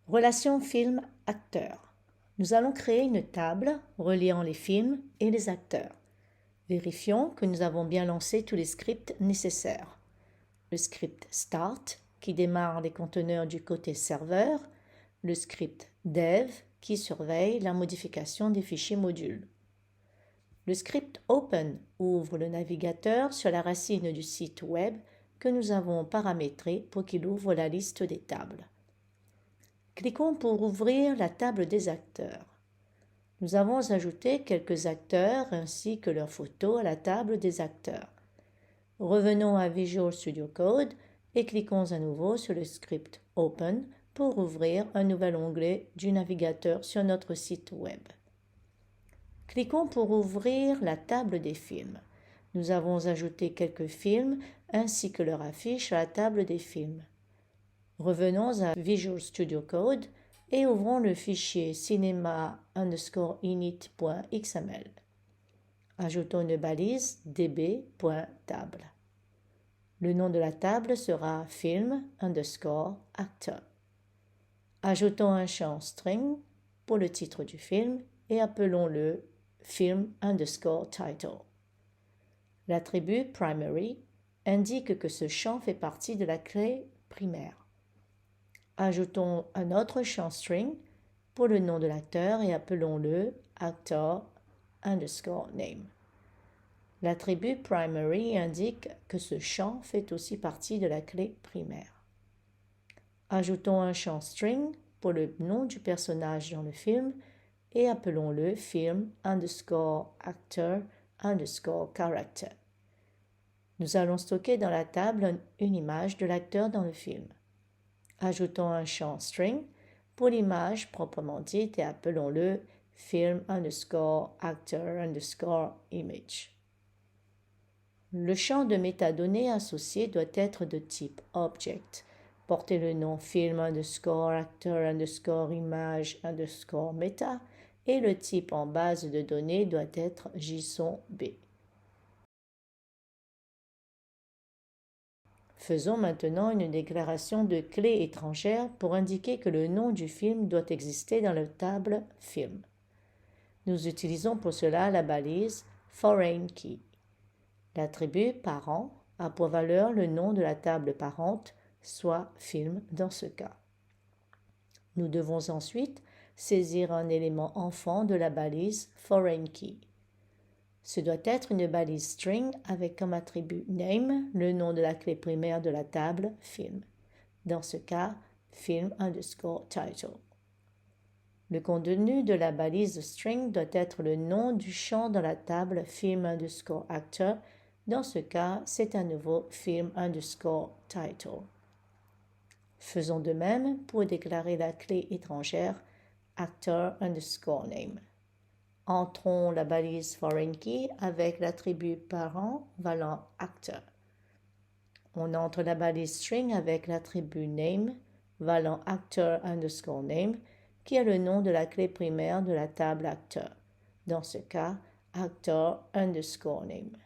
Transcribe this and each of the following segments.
Relation film-acteur. Nous allons créer une table reliant les films et les acteurs. Vérifions que nous avons bien lancé tous les scripts nécessaires. Le script Start qui démarre les conteneurs du côté serveur, le script Dev qui surveille la modification des fichiers modules. Le script Open ouvre le navigateur sur la racine du site web que nous avons paramétré pour qu'il ouvre la liste des tables. Cliquons pour ouvrir la table des acteurs. Nous avons ajouté quelques acteurs ainsi que leurs photos à la table des acteurs. Revenons à Visual Studio Code et cliquons à nouveau sur le script Open pour ouvrir un nouvel onglet du navigateur sur notre site web. Cliquons pour ouvrir la table des films. Nous avons ajouté quelques films ainsi que leur affiche à la table des films. Revenons à Visual Studio Code et ouvrons le fichier cinema_init.xml. Ajoutons une balise db.table. Le nom de la table sera film_actor. Ajoutons un champ string pour le titre du film et appelons-le film_title. L'attribut primary indique que ce champ fait partie de la clé primaire. Ajoutons un autre champ string pour le nom de l'acteur et appelons-le actor_name. L'attribut primary indique que ce champ fait aussi partie de la clé primaire. Ajoutons un champ string pour le nom du personnage dans le film et appelons-le film_actor_character. Nous allons stocker dans la table une image de l'acteur dans le film. Ajoutons un champ string pour l'image proprement dite et appelons-le film_actor_image. Le champ de métadonnées associé doit être de type object. Portez le nom film_actor_image_meta et le type en base de données doit être JSON-B. Faisons maintenant une déclaration de clé étrangère pour indiquer que le nom du film doit exister dans la table film. Nous utilisons pour cela la balise foreign_key. L'attribut parent a pour valeur le nom de la table parente, soit film dans ce cas. Nous devons ensuite saisir un élément enfant de la balise foreign_key. Ce doit être une balise string avec comme attribut name le nom de la clé primaire de la table film. Dans ce cas, film_title. Le contenu de la balise string doit être le nom du champ dans la table film_actor. Dans ce cas, c'est à nouveau film_title. Faisons de même pour déclarer la clé étrangère actor_name. Entrons la balise foreign_key avec l'attribut parent valant actor. On entre la balise string avec l'attribut name valant actor_name qui est le nom de la clé primaire de la table actor. Dans ce cas, actor_name.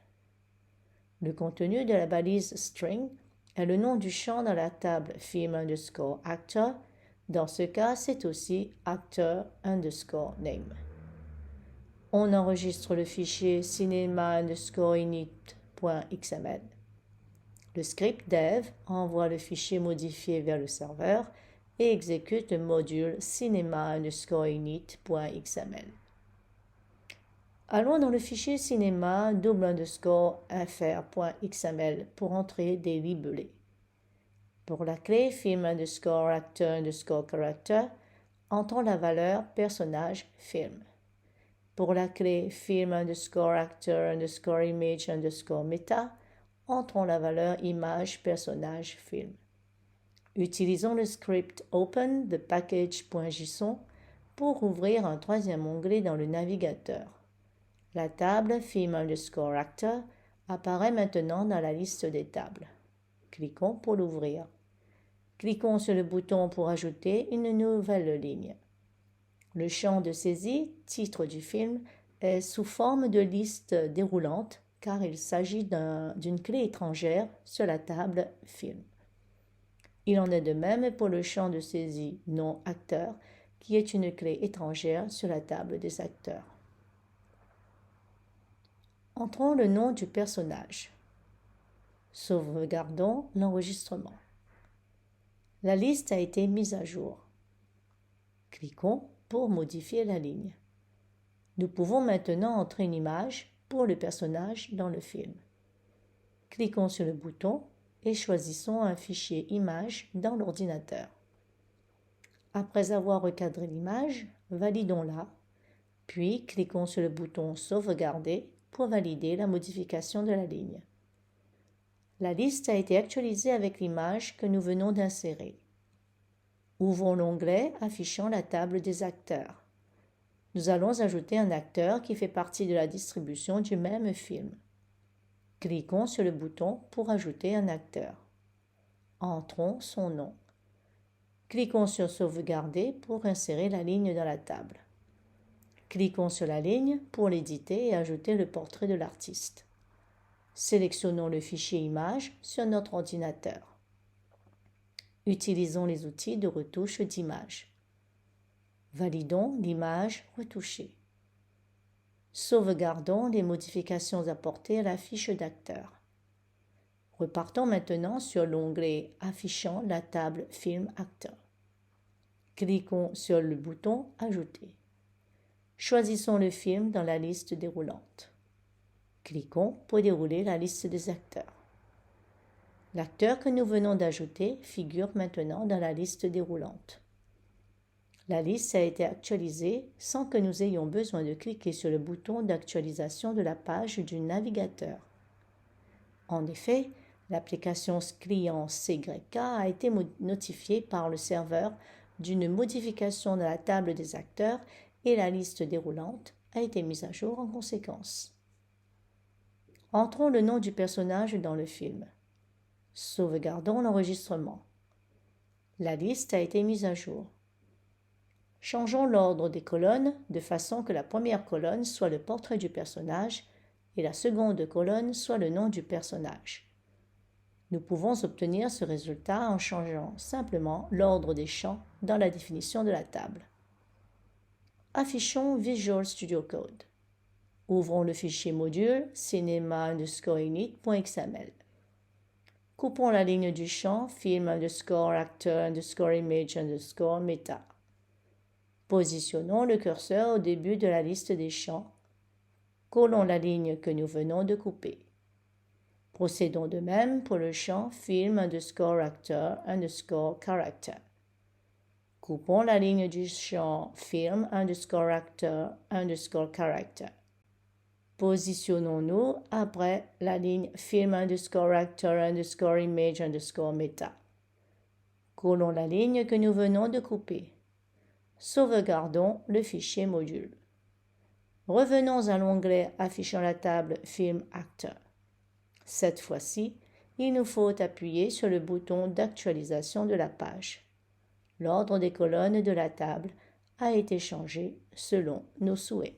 Le contenu de la balise string est le nom du champ dans la table film_actor. Dans ce cas, c'est aussi actor_name. On enregistre le fichier cinema_init.xml. Le script dev envoie le fichier modifié vers le serveur et exécute le module cinema_init.xml. Allons dans le fichier cinema_fr.xml pour entrer des libellés. Pour la clé film_actor_character, entrons la valeur personnage film. Pour la clé film_actor_image_meta, entrons la valeur image personnage film. Utilisons le script open de package.json pour ouvrir un troisième onglet dans le navigateur. La table film_actor apparaît maintenant dans la liste des tables. Cliquons pour l'ouvrir. Cliquons sur le bouton pour ajouter une nouvelle ligne. Le champ de saisie, titre du film, est sous forme de liste déroulante car il s'agit d'une clé étrangère sur la table film. Il en est de même pour le champ de saisie non acteur, qui est une clé étrangère sur la table des acteurs. Entrons le nom du personnage. Sauvegardons l'enregistrement. La liste a été mise à jour. Cliquons pour modifier la ligne. Nous pouvons maintenant entrer une image pour le personnage dans le film. Cliquons sur le bouton et choisissons un fichier image dans l'ordinateur. Après avoir recadré l'image, validons-la, puis cliquons sur le bouton Sauvegarder pour valider la modification de la ligne. La liste a été actualisée avec l'image que nous venons d'insérer. Ouvrons l'onglet affichant la table des acteurs. Nous allons ajouter un acteur qui fait partie de la distribution du même film. Cliquons sur le bouton pour ajouter un acteur. Entrons son nom. Cliquons sur Sauvegarder pour insérer la ligne dans la table. Cliquons sur la ligne pour l'éditer et ajouter le portrait de l'artiste. Sélectionnons le fichier image sur notre ordinateur. Utilisons les outils de retouche d'image. Validons l'image retouchée. Sauvegardons les modifications apportées à la fiche d'acteur. Repartons maintenant sur l'onglet affichant la table Film Acteur. Cliquons sur le bouton Ajouter. Choisissons le film dans la liste déroulante. Cliquons pour dérouler la liste des acteurs. L'acteur que nous venons d'ajouter figure maintenant dans la liste déroulante. La liste a été actualisée sans que nous ayons besoin de cliquer sur le bouton d'actualisation de la page du navigateur. En effet, l'application client CYK a été notifiée par le serveur d'une modification de la table des acteurs et la liste déroulante a été mise à jour en conséquence. Entrons le nom du personnage dans le film. Sauvegardons l'enregistrement. La liste a été mise à jour. Changeons l'ordre des colonnes de façon que la première colonne soit le portrait du personnage et la seconde colonne soit le nom du personnage. Nous pouvons obtenir ce résultat en changeant simplement l'ordre des champs dans la définition de la table. Affichons Visual Studio Code. Ouvrons le fichier module cinema_init.xml. Coupons la ligne du champ film_actor_image_meta. Positionnons le curseur au début de la liste des champs. Collons la ligne que nous venons de couper. Procédons de même pour le champ film_actor_character. Coupons la ligne du champ film_actor_character. Positionnons-nous après la ligne film_actor_image_meta. Collons la ligne que nous venons de couper. Sauvegardons le fichier module. Revenons à l'onglet affichant la table Film Actor. Cette fois-ci, il nous faut appuyer sur le bouton d'actualisation de la page. L'ordre des colonnes de la table a été changé selon nos souhaits.